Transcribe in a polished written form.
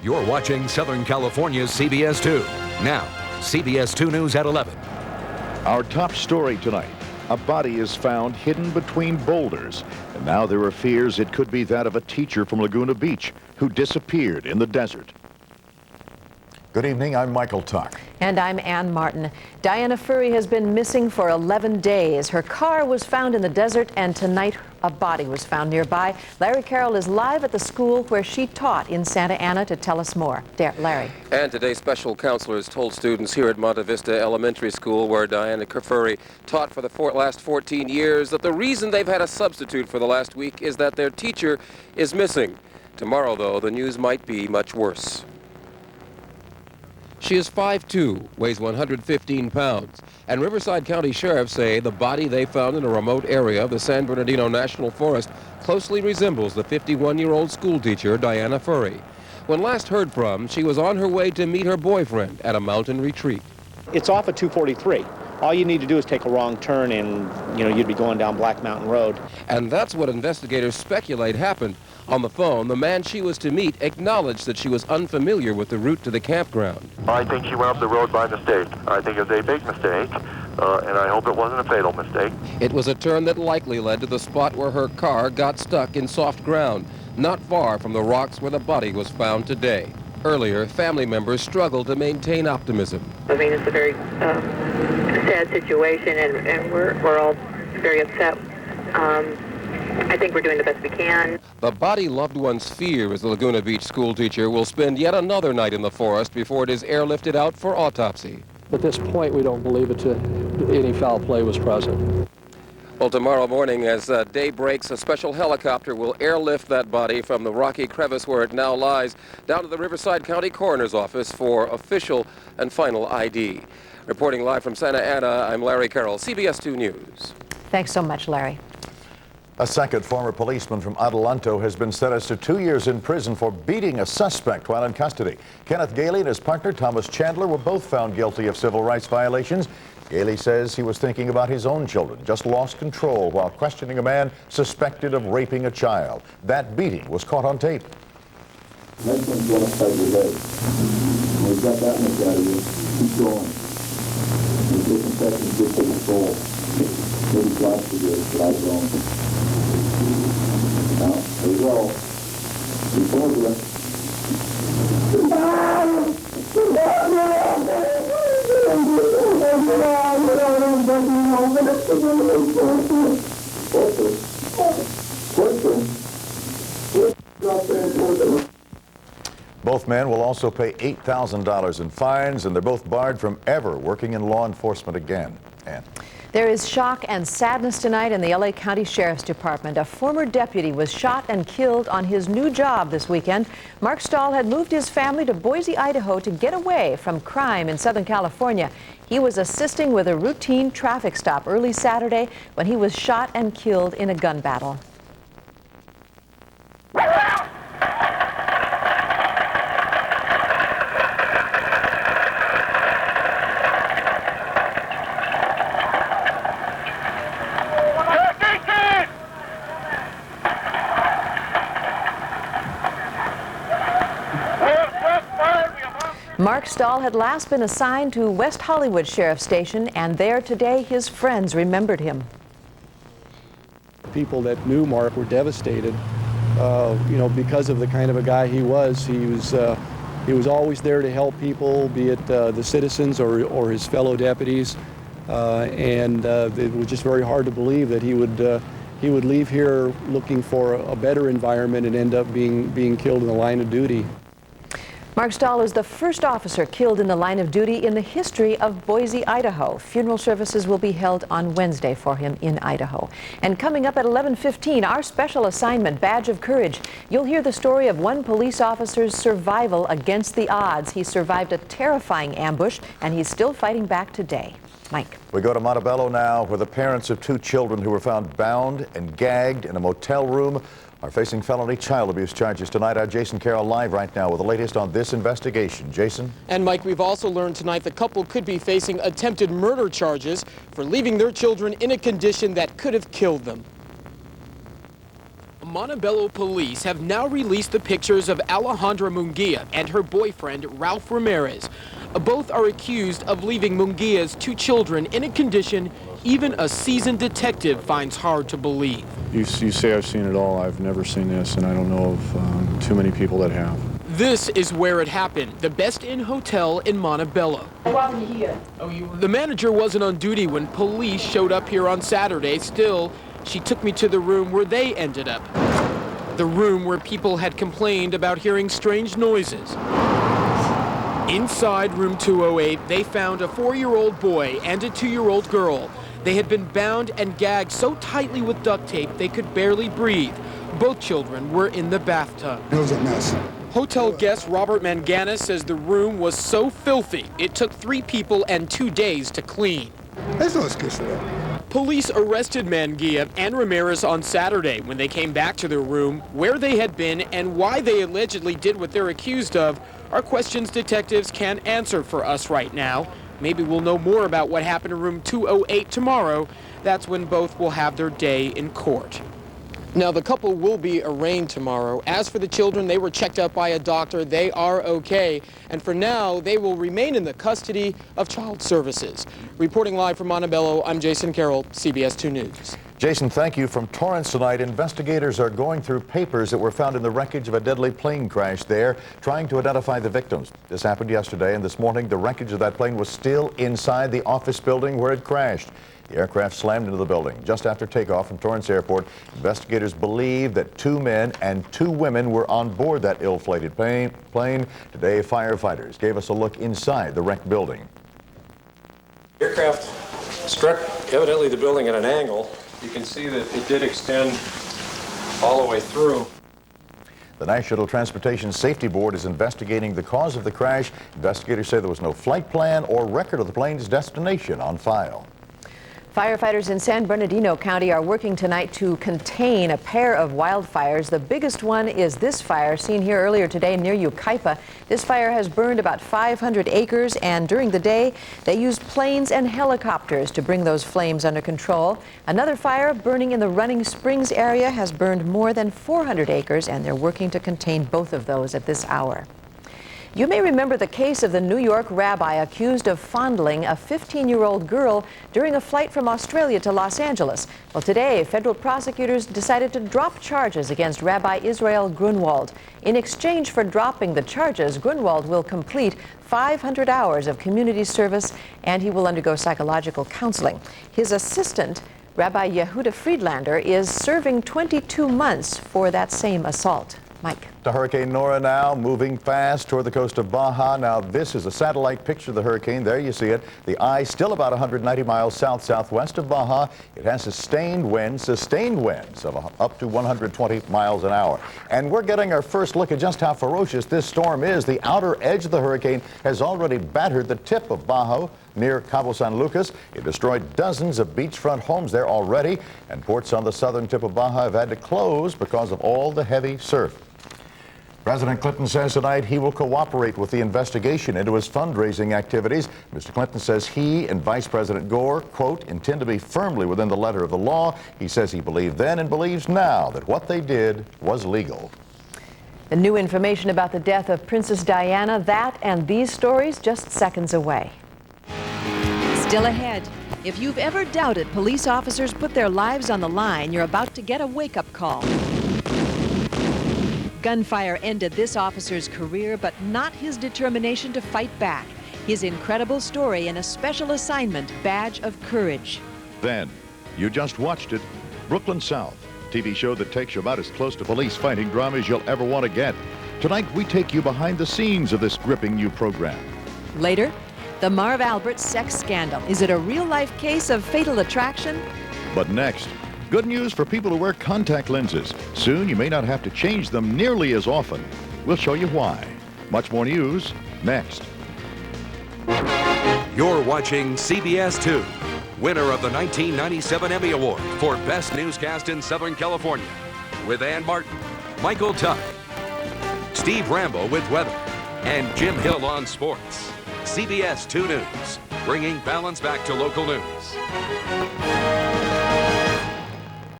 You're watching Southern California's CBS 2. Now, CBS 2 News at 11. Our top story tonight. A body is found hidden between boulders, and now there are fears it could be that of a teacher from Laguna Beach who disappeared in the desert. Good evening, I'm Michael Tuck. And I'm Ann Martin. Diana Furry has been missing for 11 days. Her car was found in the desert, and tonight a body was found nearby. Larry Carroll is live at the school where she taught in Santa Ana to tell us more. Larry. And today, special counselors told students here at Monte Vista Elementary School, where Diana Furry taught for the last 14 years, that the reason they've had a substitute for the last week is that their teacher is missing. Tomorrow, though, the news might be much worse. She is 5'2", weighs 115 pounds, and Riverside County sheriffs say the body they found in a remote area of the San Bernardino National Forest closely resembles the 51-year-old schoolteacher Diana Furry. When last heard from, she was on her way to meet her boyfriend at a mountain retreat. It's off at 243. All you need to do is take a wrong turn and, you'd be going down Black Mountain Road. And that's what investigators speculate happened. On the phone, the man she was to meet acknowledged that she was unfamiliar with the route to the campground. I think she went up the road by mistake. I think it was a big mistake, and I hope it wasn't a fatal mistake. It was a turn that likely led to the spot where her car got stuck in soft ground, not far from the rocks where the body was found today. Earlier, family members struggled to maintain optimism. I mean, it's a very sad situation, and we're all very upset. I think we're doing the best we can. The body loved ones fear is the Laguna Beach schoolteacher will spend yet another night in the forest before it is airlifted out for autopsy. At this point, we don't believe any foul play was present. Well, tomorrow morning, as day breaks, a special helicopter will airlift that body from the rocky crevice where it now lies down to the Riverside County Coroner's Office for official and final ID. Reporting live from Santa Ana, I'm Larry Carroll, CBS 2 News. Thanks so much, Larry. A second former policeman from Adelanto has been sentenced to 2 years in prison for beating a suspect while in custody. Kenneth Gailey and his partner, Thomas Chandler, were both found guilty of civil rights violations. Gailey says he was thinking about his own children, just lost control while questioning a man suspected of raping a child. That beating was caught on tape. Next one's going upside your head. When we've got that much out of you, keep going. In different seconds, get to control. Maybe flash to this, but I don't. Now, there you go. Before you. Both men will also pay $8,000 in fines, and they're both barred from ever working in law enforcement again. Ann. There is shock and sadness tonight in the LA County Sheriff's Department. A former deputy was shot and killed on his new job this weekend. Mark Stahl had moved his family to Boise, Idaho to get away from crime in Southern California. He was assisting with a routine traffic stop early Saturday when he was shot and killed in a gun battle. Mark Stahl had last been assigned to West Hollywood Sheriff's Station, and there today his friends remembered him. People that knew Mark were devastated, because of the kind of a guy he was. He was always there to help people, be it the citizens or his fellow deputies, and it was just very hard to believe that he would leave here looking for a better environment and end up being killed in the line of duty. Mark Stahl is the first officer killed in the line of duty in the history of Boise, Idaho. Funeral services will be held on Wednesday for him in Idaho. And coming up at 11:15, our special assignment, Badge of Courage. You'll hear the story of one police officer's survival against the odds. He survived a terrifying ambush, and he's still fighting back today. Mike. We go to Montebello now, where the parents of two children who were found bound and gagged in a motel room are facing felony child abuse charges tonight. Our Jason Carroll live right now with the latest on this investigation. Jason? And Mike, we've also learned tonight the couple could be facing attempted murder charges for leaving their children in a condition that could have killed them. Montebello police have now released the pictures of Alejandra Munguia and her boyfriend, Ralph Ramirez. Both are accused of leaving Munguia's 2 children in a condition even a seasoned detective finds hard to believe. You say I've seen it all. I've never seen this, and I don't know of too many people that have. This is where it happened, the Best Inn Hotel in Montebello. The manager wasn't on duty when police showed up here on Saturday. Still, she took me to the room where they ended up. The room where people had complained about hearing strange noises. Inside room 208, they found a 4-year-old boy and a 2-year-old girl. They had been bound and gagged so tightly with duct tape they could barely breathe. Both children were in the bathtub. It was a mess. Hotel guest Robert Mangana says the room was so filthy, it took 3 people and 2 days to clean. There's no excuse for that. Police arrested Munguia and Ramirez on Saturday when they came back to their room. Where they had been and why they allegedly did what they're accused of are questions detectives can't answer for us right now. Maybe we'll know more about what happened in room 208 tomorrow. That's when both will have their day in court. Now, the couple will be arraigned tomorrow. As for the children, they were checked out by a doctor. They are okay. And for now, they will remain in the custody of Child Services. Reporting live from Montebello, I'm Jason Carroll, CBS 2 News. Jason, thank you. From Torrance tonight, investigators are going through papers that were found in the wreckage of a deadly plane crash there, trying to identify the victims. This happened yesterday, and this morning, the wreckage of that plane was still inside the office building where it crashed. The aircraft slammed into the building just after takeoff from Torrance Airport. Investigators believe that 2 men and 2 women were on board that ill-fated plane. Today, firefighters gave us a look inside the wrecked building. The aircraft struck evidently the building at an angle. You can see that it did extend all the way through. The National Transportation Safety Board is investigating the cause of the crash. Investigators say there was no flight plan or record of the plane's destination on file. Firefighters in San Bernardino County are working tonight to contain a pair of wildfires. The biggest one is this fire seen here earlier today near Yucaipa. This fire has burned about 500 acres, and during the day they used planes and helicopters to bring those flames under control. Another fire burning in the Running Springs area has burned more than 400 acres, and they're working to contain both of those at this hour. You may remember the case of the New York rabbi accused of fondling a 15-year-old girl during a flight from Australia to Los Angeles. Well, today, federal prosecutors decided to drop charges against Rabbi Israel Grunwald. In exchange for dropping the charges, Grunwald will complete 500 hours of community service, and he will undergo psychological counseling. His assistant, Rabbi Yehudah Friedlander, is serving 22 months for that same assault. Mike. To Hurricane Nora now, moving fast toward the coast of Baja. Now, this is a satellite picture of the hurricane. There you see it. The eye still about 190 miles south-southwest of Baja. It has sustained winds of up to 120 miles an hour. And we're getting our first look at just how ferocious this storm is. The outer edge of the hurricane has already battered the tip of Baja near Cabo San Lucas. It destroyed dozens of beachfront homes there already, and ports on the southern tip of Baja have had to close because of all the heavy surf. President Clinton says tonight he will cooperate with the investigation into his fundraising activities. Mr. Clinton says he and Vice President Gore, quote, intend to be firmly within the letter of the law. He says he believed then and believes now that what they did was legal. The new information about the death of Princess Diana, that and these stories just seconds away. Still ahead. If you've ever doubted police officers put their lives on the line, you're about to get a wake-up call. Gunfire ended this officer's career, but not his determination to fight back. His incredible story and a special assignment badge of courage. Then, you just watched it, Brooklyn South, TV show that takes you about as close to police fighting drama as you'll ever want to get. Tonight, we take you behind the scenes of this gripping new program. Later, the Marv Albert sex scandal. Is it a real-life case of fatal attraction? But next, good news for people who wear contact lenses. Soon, you may not have to change them nearly as often. We'll show you why. Much more news next. You're watching CBS 2, winner of the 1997 Emmy Award for Best Newscast in Southern California, with Ann Martin, Michael Tuck, Steve Rambo with weather, and Jim Hill on sports. CBS 2 News, bringing balance back to local news.